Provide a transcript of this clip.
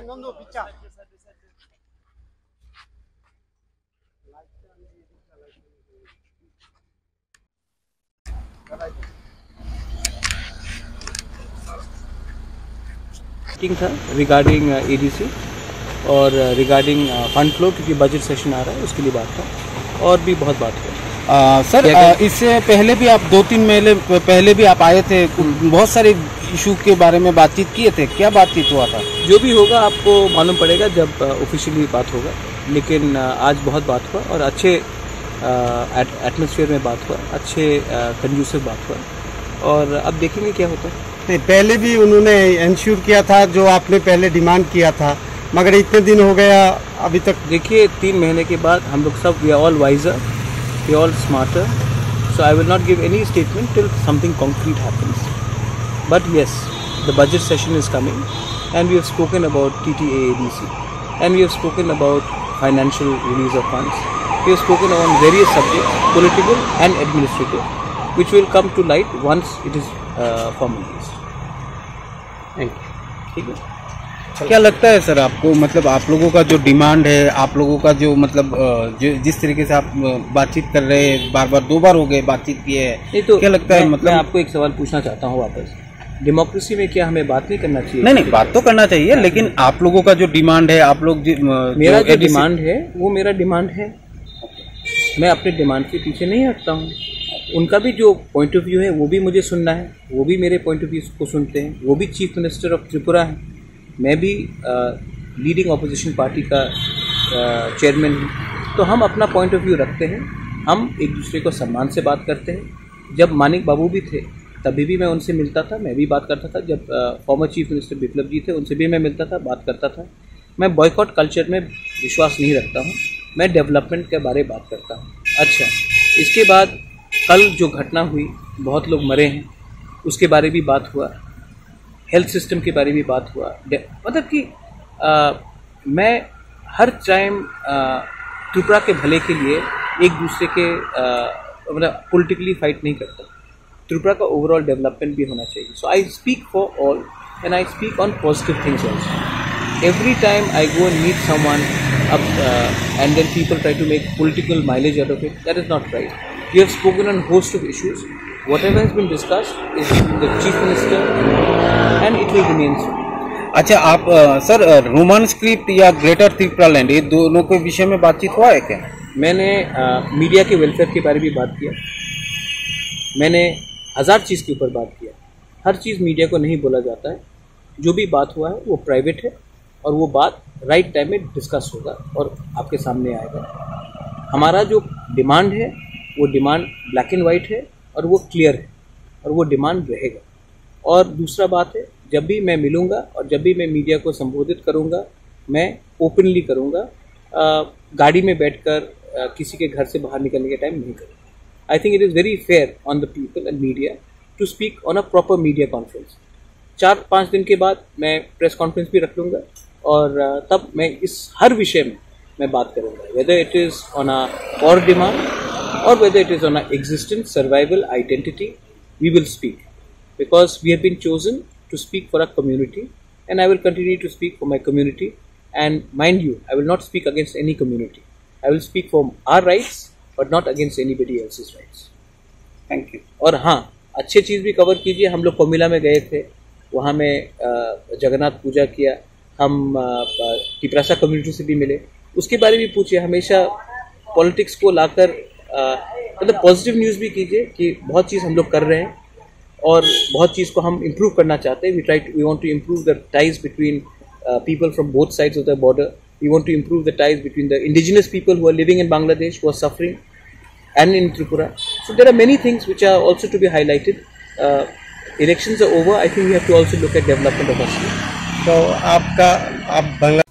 Nondo Picha. था regarding ADC और regarding fund flow, क्योंकि बजट सेशन आ रहा है उसके लिए बात था, और भी बहुत बात हुई। सर इससे पहले भी आप 2-3 महीने पहले भी आप आए थे, बहुत सारे इशू के बारे में बातचीत किए थे, क्या बातचीत हुआ था? जो भी होगा आपको मालूम पड़ेगा जब ऑफिशियली बात होगा, लेकिन आज बहुत बात हुआ और अच्छे एटमॉस्फेयर में बात हुआ, अच्छे कंड्यूसिव बात हुआ, और अब देखेंगे क्या होता है। नहीं, पहले भी उन्होंने इंश्योर किया था जो आपने पहले डिमांड किया था, मगर इतने दिन हो गया अभी तक। देखिए 3 महीने के बाद हम लोग सब we are all wiser, we all smarter, so I will not give any statement till something concrete happens, but yes the budget session is coming and we have spoken about TTAADC and we have spoken about financial release of funds, we have spoken on various subjects political and administrative which will come to light once it is formalized. Thank you. ठीक है, क्या लगता है sir आपको, मतलब आप लोगों का जो डिमांड है, आप लोगों का जो मतलब जो जिस तरीके से आप बातचीत कर रहे हैं, बार बार 2 बार हो गए बातचीत किए है, तो क्या लगता है? मतलब मैं आपको एक सवाल पूछना चाहता हूँ वापस, डेमोक्रेसी में क्या हमें बात नहीं करना चाहिए? नहीं, बात तो करना चाहिए, लेकिन आप लोगों का जो डिमांड है, आप लोग मेरा जो डिमांड है वो मेरा डिमांड है, मैं अपने डिमांड के पीछे नहीं हटता हूँ। उनका भी जो पॉइंट ऑफ व्यू है वो भी मुझे सुनना है, वो भी मेरे पॉइंट ऑफ व्यू को सुनते हैं, वो भी चीफ मिनिस्टर ऑफ त्रिपुरा हैं, मैं भी लीडिंग ऑपोजिशन पार्टी का चेयरमैन हूँ, तो हम अपना पॉइंट ऑफ व्यू रखते हैं, हम एक दूसरे को सम्मान से बात करते हैं। जब मानिक बाबू भी थे तभी भी मैं उनसे मिलता था, मैं भी बात करता था, जब फॉर्मर चीफ मिनिस्टर बिप्लब जी थे उनसे भी मैं मिलता था, बात करता था। मैं बॉयकॉट कल्चर में विश्वास नहीं रखता हूँ, मैं डेवलपमेंट के बारे में बात करता हूँ। अच्छा, इसके बाद कल जो घटना हुई, बहुत लोग मरे हैं, उसके बारे भी बात हुआ, हेल्थ सिस्टम के बारे में भी बात हुआ, मतलब कि मैं हर टाइम त्रिपुरा के भले के लिए एक दूसरे के मतलब पॉलिटिकली फाइट नहीं करता, त्रिपुरा का ओवरऑल डेवलपमेंट भी होना चाहिए। So I speak for all and I speak on positive things also. Every time I go and meet someone and then people try to make political mileage out of it, that is not right. We have spoken on a host of issues. Whatever has been discussed is the chief minister and it will remain so. अच्छा, आप sir Roman script या greater Tripura land, ये दोनों के विषय में बातचीत हुआ है क्या? मैंने मीडिया के वेलफेयर के बारे में बात किया, मैंने 1000 चीज़ के ऊपर बात किया। हर चीज़ मीडिया को नहीं बोला जाता है, जो भी बात हुआ है वो प्राइवेट है और वो बात राइट टाइम में डिस्कस होगा और आपके सामने आएगा। हमारा जो डिमांड है वो डिमांड ब्लैक एंड वाइट है और वो क्लियर है और वो डिमांड रहेगा। और दूसरा बात है, जब भी मैं मिलूँगा और जब भी मैं मीडिया को संबोधित करूँगा, मैं ओपनली करूँगा, गाड़ी में बैठकर किसी के घर से बाहर निकलने के टाइम नहीं करूँगा। I think it is very fair on the people and media to speak on a proper media conference. 4-5 दिन के बाद मैं प्रेस कॉन्फ्रेंस भी रख लूँगा और तब मैं इस हर विषय में मैं बात करूँगा, whether it is on a और demand or whether it is on our existence, survival, identity, we will speak because we have been chosen to speak for our community and I will continue to speak for my community. And mind you, I will not speak against any community. I will speak for our rights but not against anybody else's rights. Thank you. और हाँ, अच्छे चीज़ भी cover कीजिए। हम लोग कोमिला में गए थे, वहाँ में जगन्नाथ पूजा किया, हम तिपरासा कम्युनिटी से भी मिले, उसके बारे में पूछिए। हमेशा पॉलिटिक्स को लाकर मतलब पॉजिटिव न्यूज़ भी कीजिए कि बहुत चीज़ हम लोग कर रहे हैं और बहुत चीज़ को हम इम्प्रूव करना चाहते हैं। We want to improve the ties between people from both sides of the border. We want to improve the ties between the indigenous people who are living in Bangladesh, who are suffering, and in Tripura. So there are many things which are also to be highlighted. Elections are over. I think we have to also look at development of our state. तो आप